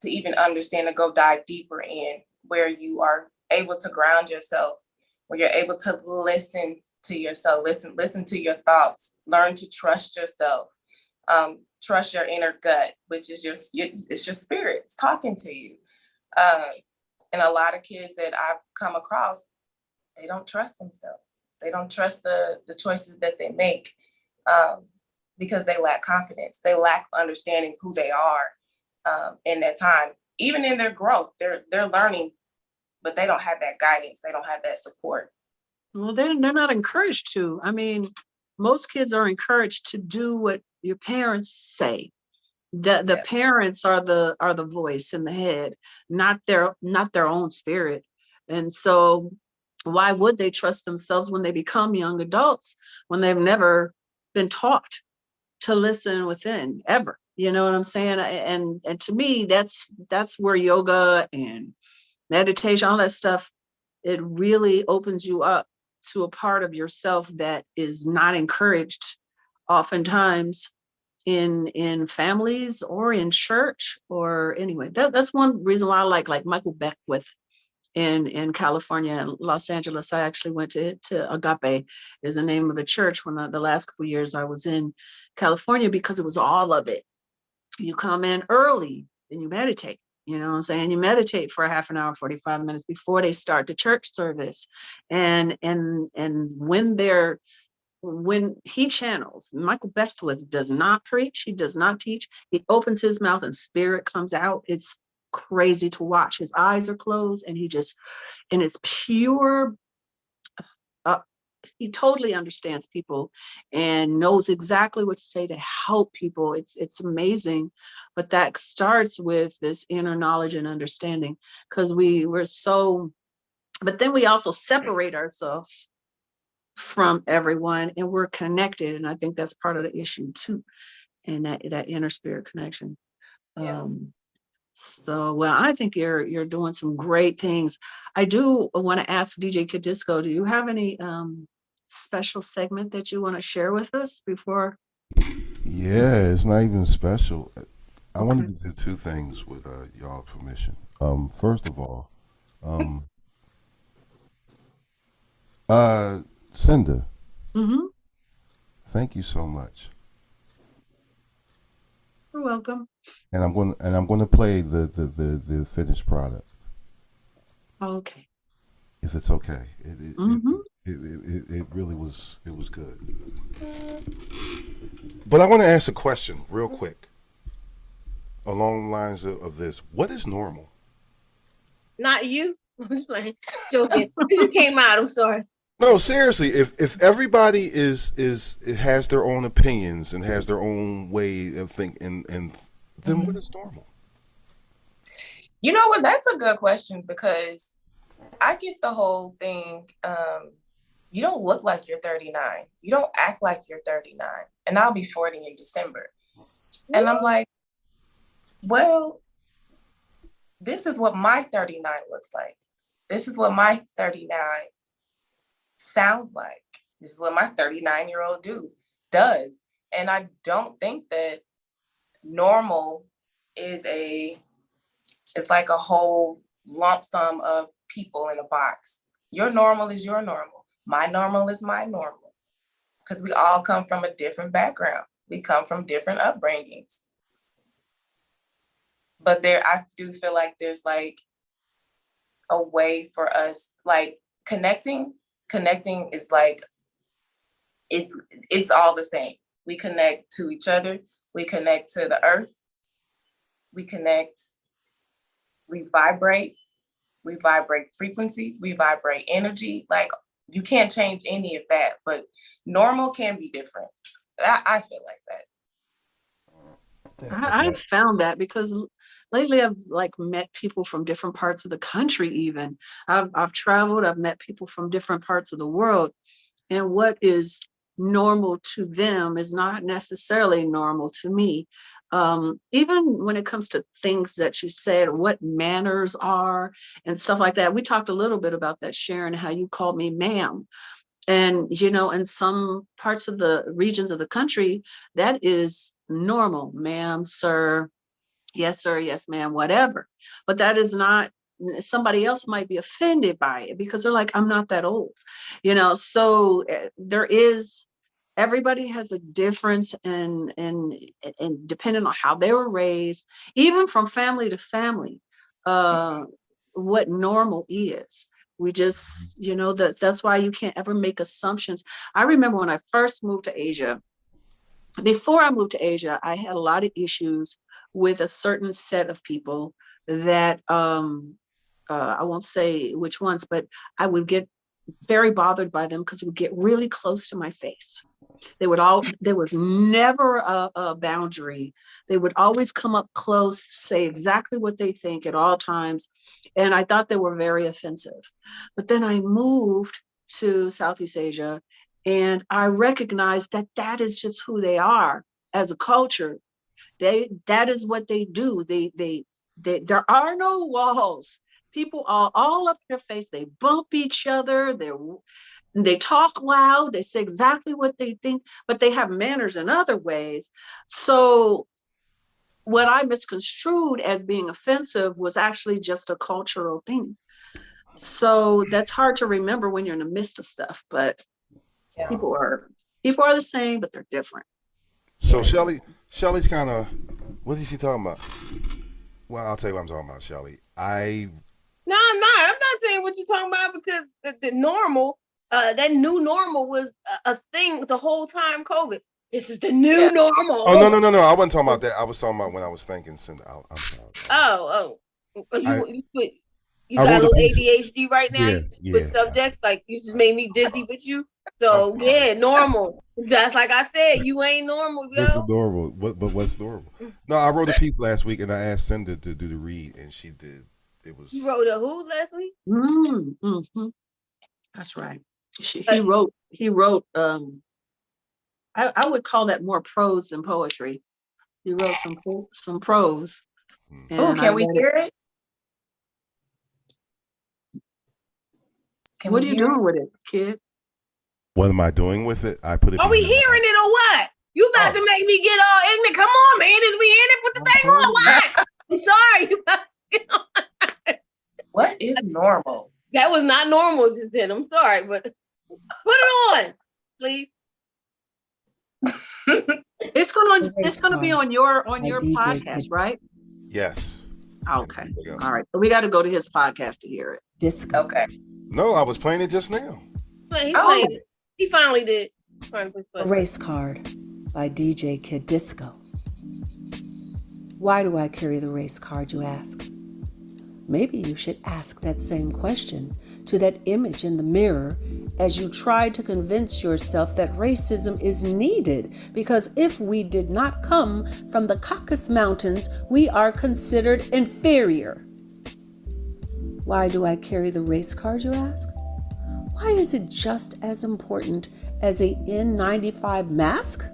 even understand and go dive deeper in where you are able to ground yourself, where you're able to listen to yourself, listen to your thoughts, learn to trust yourself, trust your inner gut, which is it's your spirit, it's talking to you. And a lot of kids that I've come across, they don't trust themselves. They don't trust the choices that they make because they lack confidence. They lack understanding who they are in that time. Even in their growth, they're learning, but they don't have that guidance. They don't have that support. Well, they're not encouraged to. I mean, most kids are encouraged to do what your parents say. The parents are the voice in the head, not their own spirit. And so why would they trust themselves when they become young adults, when they've never been taught to listen within ever? You know what I'm saying? And to me, that's where yoga and meditation, all that stuff, it really opens you up to a part of yourself that is not encouraged oftentimes in families or in church or anyway. That's one reason why I like Michael Beckwith in California and Los Angeles. I actually went to Agape is the name of the church when the last couple of years I was in California, because it was all of it. You come in early and you meditate. You know what I'm saying? You meditate for a half an hour, 45 minutes before they start the church service. And when he channels, Michael Beckwith does not preach, he does not teach. He opens his mouth and spirit comes out. It's crazy to watch. His eyes are closed and and it's pure. He totally understands people and knows exactly what to say to help people. It's amazing. But that starts with this inner knowledge and understanding, because we're so, but then we also separate ourselves from everyone and we're connected. And I think that's part of the issue too. And that inner spirit connection. Yeah. So, well, I think you're doing some great things. I do want to ask DJ Kadisco, do you have any special segment that you want to share with us before? Yeah, it's not even special. I wanted to do two things with y'all permission. First of all, Cinda, Mm-hmm. thank you so much. You're welcome. And I'm going to play the finished product, Okay. if it's okay. Mm-hmm. It really was, it was good. But I want to ask a question real quick along the lines of this. What is normal? Not you. I'm just playing. Joking. It just came out. I'm sorry. No, seriously, if everybody has their own opinions and has their own way of thinking, and then what is normal? You know what? That's a good question, because I get the whole thing. You don't look like you're 39. You don't act like you're 39. And I'll be 40 in December. And I'm like, well, this is what my 39 looks like. This is what my 39 sounds like. This is what my 39-year-old does. And I don't think that normal is a It's like a whole lump sum of people in a box. Your normal is your normal. My normal is my normal. Because we all come from a different background. We come from different upbringings. But I do feel like there's like a way for us, like connecting is like, it's all the same. We connect to each other. We connect to the earth. We connect, we vibrate frequencies, we vibrate energy. Like you can't change any of that, but normal can be different. I feel like that. I've found that because lately I've like met people from different parts of the country. Even I've traveled, I've met people from different parts of the world, and what is normal to them is not necessarily normal to me. Even when it comes to things that you said, what manners are and stuff like that. We talked a little bit about that, Sharon, how you called me ma'am. And, you know, in some parts of the regions of the country, that is normal. Ma'am, sir, yes, ma'am, whatever. But that is not, somebody else might be offended by it because they're like, I'm not that old, you know. So there is, everybody has a difference and depending on how they were raised, even from family to family, what normal is. We just, you know, that's why you can't ever make assumptions. I remember when I first moved to Asia, before I moved to Asia, I had a lot of issues with a certain set of people that, I won't say which ones, but I would get very bothered by them because it would get really close to my face. There was never a boundary. They would always come up close, say exactly what they think at all times. And I thought they were very offensive. But then I moved to Southeast Asia and I recognized that that is just who they are as a culture. That is what they do. There are no walls. People are all up in their face. They bump each other. They talk loud. They say exactly what they think, but they have manners in other ways. So what I misconstrued as being offensive was actually just a cultural thing. So that's hard to remember when you're in the midst of stuff, but Yeah. people are the same, but they're different. So Shelly's kind of, what is she talking about? Well, I'll tell you what I'm talking about, Shelly. No, I'm not. I'm not saying what you're talking about because the normal, that new normal was a thing the whole time COVID. This is the new normal. Oh, no. I wasn't talking about that. I was talking about when I was thinking. I'm sorry. Oh. You I got a wrote little a piece. ADHD right now with subjects. Like you just made me dizzy with you. So yeah, normal. Just like I said, you ain't normal, yo. What's normal? But what's normal? No, I wrote a piece last week and I asked Cinda to do the read and she did. It was. You wrote a who, Leslie? Mm-hmm. That's right. He wrote. I would call that more prose than poetry. He wrote some prose. Oh, can we hear it? What are you doing with it, kid? What am I doing with it? I put it. Are we hearing it or what? You about to make me get all ignorant? Come on, man. Is we in it? Put the thing on. What? I'm sorry. You about to get on. What is normal? That was not normal just then. I'm sorry, but put it on, please. It's gonna be on your podcast, right? Yes. Okay. All right. So we got to go to his podcast to hear it. Disco. Okay. No, I was playing it just now. He played it. He finally did. A Race Card by DJ Kid Disco. Why do I carry the race card, you ask? Maybe you should ask that same question to that image in the mirror as you try to convince yourself that racism is needed, because if we did not come from the Caucasus Mountains, we are considered inferior. Why do I carry the race card, you ask? Why is it just as important as a N95 mask?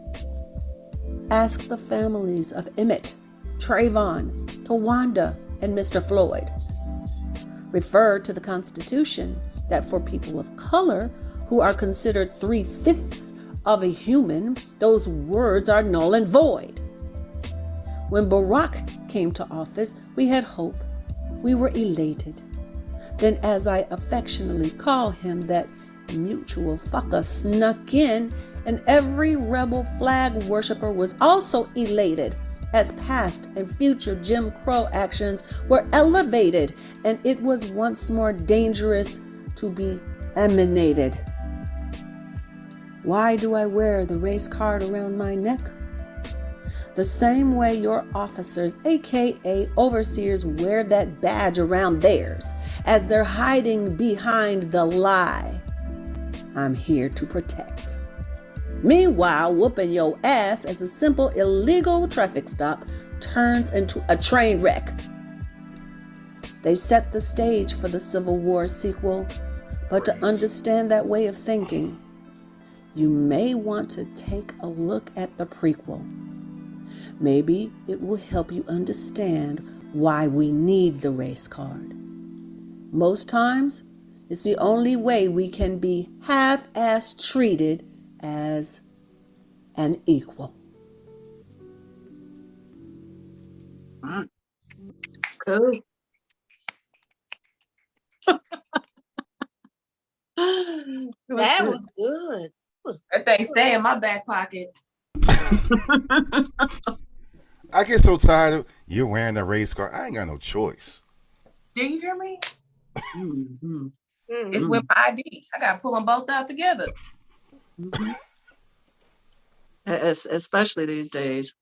Ask the families of Emmett, Trayvon, Tawanda, and Mr. Floyd. Refer to the Constitution that for people of color who are considered 3/5 of a human, those words are null and void. When Barack came to office, we had hope We were elated. Then, as I affectionately call him, that mutual fucker snuck in, and every rebel flag worshiper was also elated as past and future Jim Crow actions were elevated, and it was once more dangerous to be emanated. Why do I wear the race card around my neck? The same way your officers, aka overseers, wear that badge around theirs as they're hiding behind the lie I'm here to protect. Meanwhile, whooping your ass as a simple illegal traffic stop turns into a train wreck. They set the stage for the Civil War sequel, but to understand that way of thinking, you may want to take a look at the prequel. Maybe it will help you understand why we need the race card. Most times, it's the only way we can be half-ass treated as an equal. Cool. That was good. That thing stay in my back pocket. I get so tired of you wearing the race car. I ain't got no choice. Do you hear me? Mhm. It's with my ID. I gotta pull them both out together. Especially these days.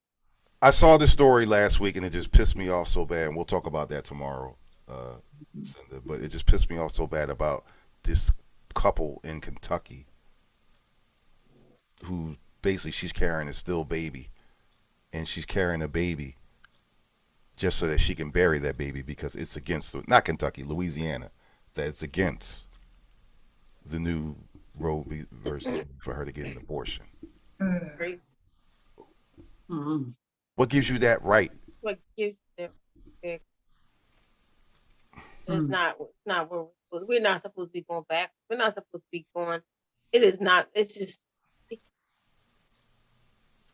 I saw this story last week and it just pissed me off so bad. And we'll talk about that tomorrow. Cinda, but it just pissed me off so bad about this couple in Kentucky who basically she's carrying a still baby. And she's carrying a baby just so that she can bury that baby because it's against, not Kentucky, Louisiana, that it's against the new Roe versus for her to get an abortion. Mhm. What gives you that right? What gives them? It's not where we're not supposed to be going back. We're not supposed to be going. It is not. It's just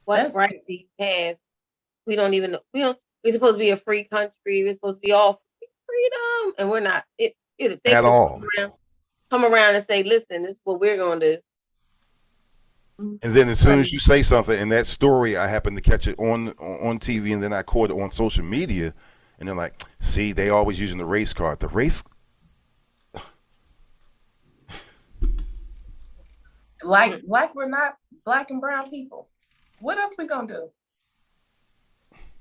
what That's right we have. We don't even know. We're supposed to be a free country. We're supposed to be all freedom, and we're not. They At all. Come around and say, "Listen, this is what we're going to do." And then as soon as you say something, and that story, I happened to catch it on TV, and then I caught it on social media, and they're like, "See, they always using the race card. The race." Like we're not black and brown people. What else we gonna do?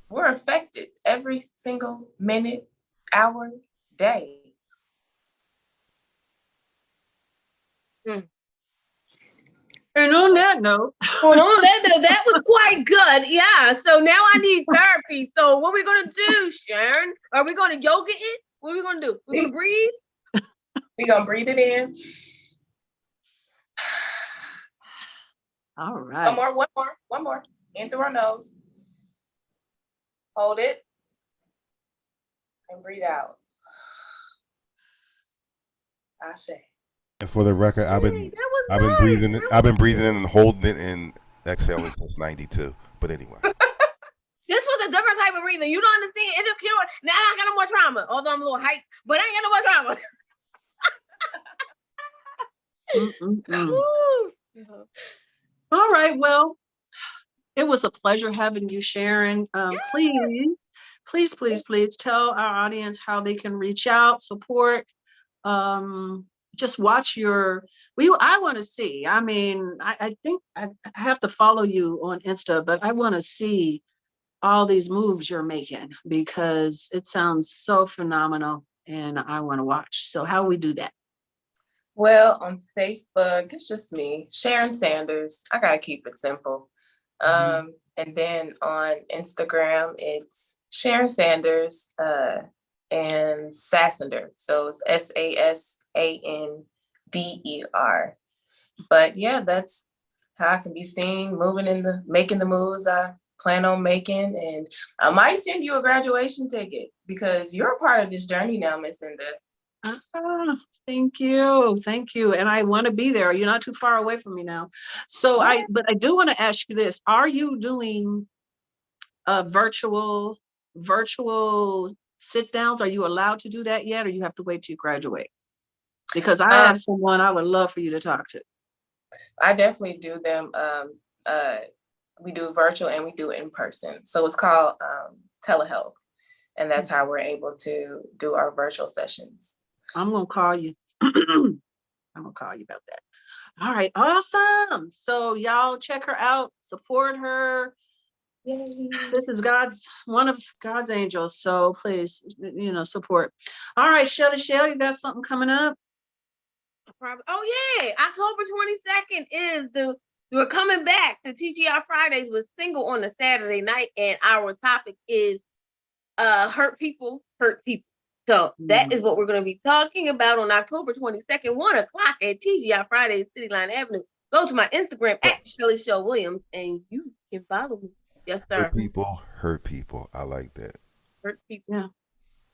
We're affected every single minute, hour, day. And on that note, Well, on that note, that was quite good. Yeah. So now I need therapy. So what are we gonna do, Sharon? Are we gonna yoga it? What are we gonna do? We're gonna breathe? We gonna breathe it in. all right. One more. In through our nose. Hold it. And breathe out. Ashe. And for the record, I've been breathing in and holding it and exhaling since '92. But anyway. This was a different type of breathing. You don't understand. It just cured. Now I ain't got no more trauma. Although I'm a little hyped, but I ain't got no more trauma. Mm-mm-mm. All right. Well, it was a pleasure having you, Sharon. Please tell our audience how they can reach out, support. Just watch I want to see. I mean, I think I have to follow you on Insta, but I want to see all these moves you're making because it sounds so phenomenal and I want to watch. So how we do that? Well, on Facebook, it's just me, Sharon Sanders. I gotta keep it simple. And then on Instagram, it's Sharon Sanders and Sassender. So it's SASANDER. But yeah, that's how I can be seen making the moves I plan on making. And I might send you a graduation ticket because you're a part of this journey now, Miss Cinda. Thank you. And I want to be there. You're not too far away from me now. So but I do want to ask you this. Are you doing a virtual sit downs? Are you allowed to do that yet, or you have to wait till you graduate? Because I Um, have someone I would love for you to talk to. I definitely do them. We do virtual and we do it in person. So it's called telehealth. And that's how we're able to do our virtual sessions. I'm gonna call you. I'm gonna call you about that. All right, awesome. So y'all check her out, support her. This is one of God's angels. So please, support. All right, Shelly Shell, you got something coming up? Oh yeah, October 22nd is we're coming back to TGI Fridays with Single on a Saturday night, and our topic is hurt people hurt people. So that is what we're going to be talking about on October 22nd, 1 o'clock at TGI Fridays, City Line Avenue. Go to my Instagram at Shelly Shell Williams, and you can follow me. Yes, sir. Hurt people. I like that. Hurt people. Yeah.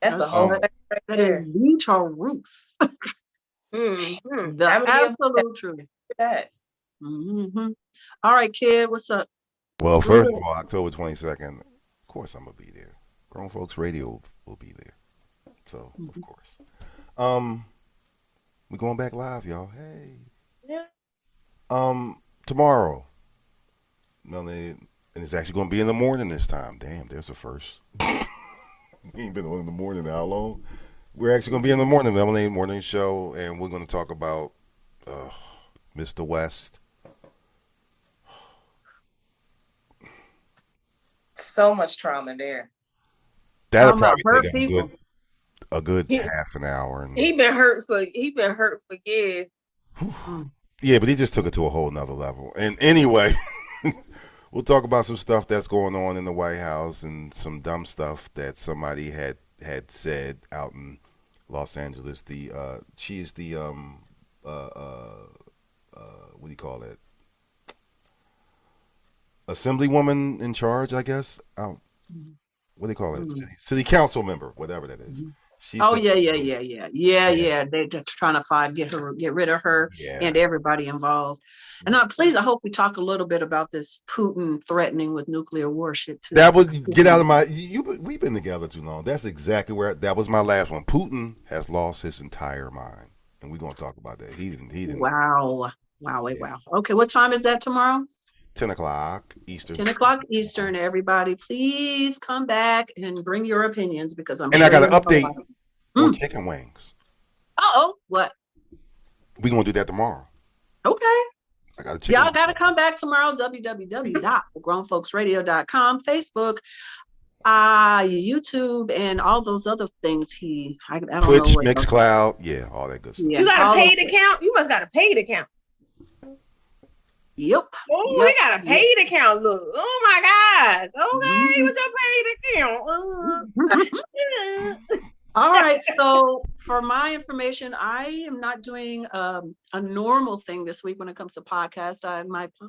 That's the whole thing right That there. is the truth. Mm-hmm. The How many of absolute truth. that? Mhm. All right, kid, what's up? Well, first of all, October 22nd, of course I'm gonna be there. Grown Folks Radio will be there. So of course. We're going back live, y'all. Hey. Yeah. Tomorrow. Melanie, and it's actually gonna be in the morning this time. Damn, there's a first. We ain't been on in the morning how long? We're actually gonna be in the morning, Melanie morning show, and we're gonna talk about Mr. West. So much trauma there. That'll Talking about probably hurt take people. a good half an hour. And He been hurt for years. yeah, but he just took it to a whole nother level. And anyway, we'll talk about some stuff that's going on in the White House and some dumb stuff that somebody had said out in Los Angeles. She's the what do you call it? Assemblywoman in charge, I guess. What do they call it? City council member, whatever that is. Oh yeah. They're just trying to get rid of her and everybody involved. And please, I hope we talk a little bit about this Putin threatening with nuclear warship too. That would get out of my. We've been together too long. That's exactly where that was my last one. Putin has lost his entire mind, and we're gonna talk about that. He didn't. Wow. Okay, what time is that tomorrow? 10 o'clock Eastern. 10 o'clock Eastern. Everybody, please come back and bring your opinions because I'm. And sure I got an you're update on chicken wings. Oh, what? We're gonna do that tomorrow. Okay. I got a chicken. Y'all got to come back tomorrow. www.grownfolksradio.com, Facebook, YouTube, and all those other things. I don't Twitch, know what Mixcloud, yeah, all that good stuff. Yeah, You got all a paid those- account? You must got a paid account. Yep. Oh, Yep. we got a paid account. Look. Oh my God. Okay, with your paid account. All right. So for my information, I am not doing a normal thing this week when it comes to podcast.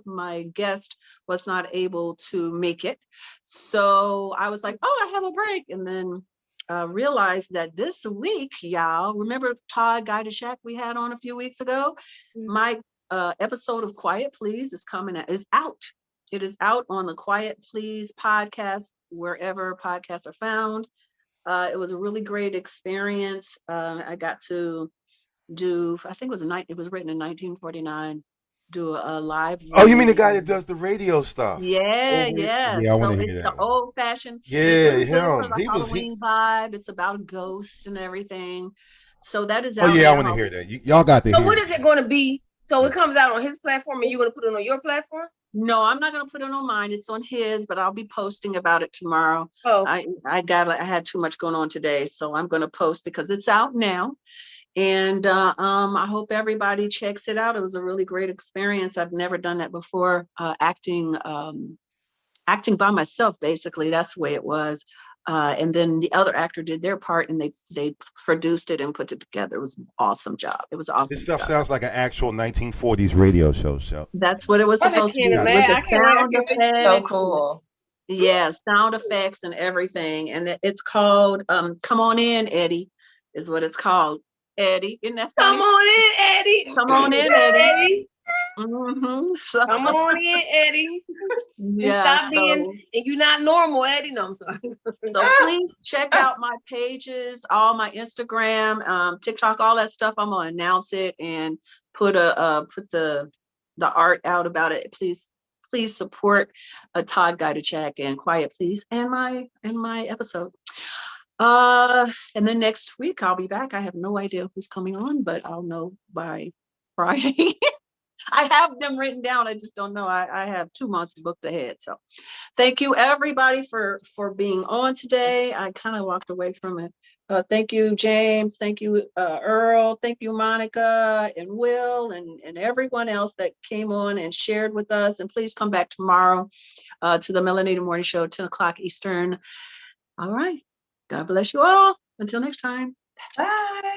My guest was not able to make it. So I was like, oh, I have a break. And then realized that this week, y'all, remember Todd Guidishak we had on a few weeks ago? My episode of Quiet Please is out. It is out on the Quiet Please podcast, wherever podcasts are found. It was a really great experience. I got to do, I think it was written in 1949, do a live. Oh, you mean the guy that does the radio stuff? Yeah. Yeah, I So want to it's hear the that. old fashioned. Yeah, it's really him. for the He was. Halloween vibe. It's about a ghost and everything. So that is Oh out yeah, I now. want to hear that. Y'all got to So hear. what is it going to be? So it comes out on his platform and you're going to put it on your platform? No, I'm not going to put it on mine. It's on his, but I'll be posting about it tomorrow. Oh, I had too much going on today, so I'm going to post because it's out now. And I hope everybody checks it out. It was a really great experience. I've never done that before. Acting by myself, basically. That's the way it was. And then the other actor did their part, and they produced it and put it together. It was an awesome job. It was awesome. This stuff sounds like an actual 1940s radio show. That's what it was supposed to be. With the sound effects. So cool. Yeah, sound effects and everything. And it's called Come On In, Eddie, is what it's called. Eddie, isn't that funny? come on in, Eddie. Come on in, Eddie. Mm-hmm. So, Come on in, Eddie. Yeah. Stop being, and you're not normal, Eddie. No, I'm sorry. So please check out my pages, all my Instagram, TikTok, all that stuff. I'm gonna announce it and put the art out about it. Please support Todd Guidachak and Quiet Please and my episode. And then next week I'll be back. I have no idea who's coming on, but I'll know by Friday. I have them written down. I just don't know. I have 2 months booked ahead. So thank you everybody for being on today. I kind of walked away from it. Thank you, James. Thank you, Earl. Thank you, Monica and Will and everyone else that came on and shared with us. And please come back tomorrow to the Melanita Morning Show, 10 o'clock Eastern. All right. God bless you all. Until next time. Bye.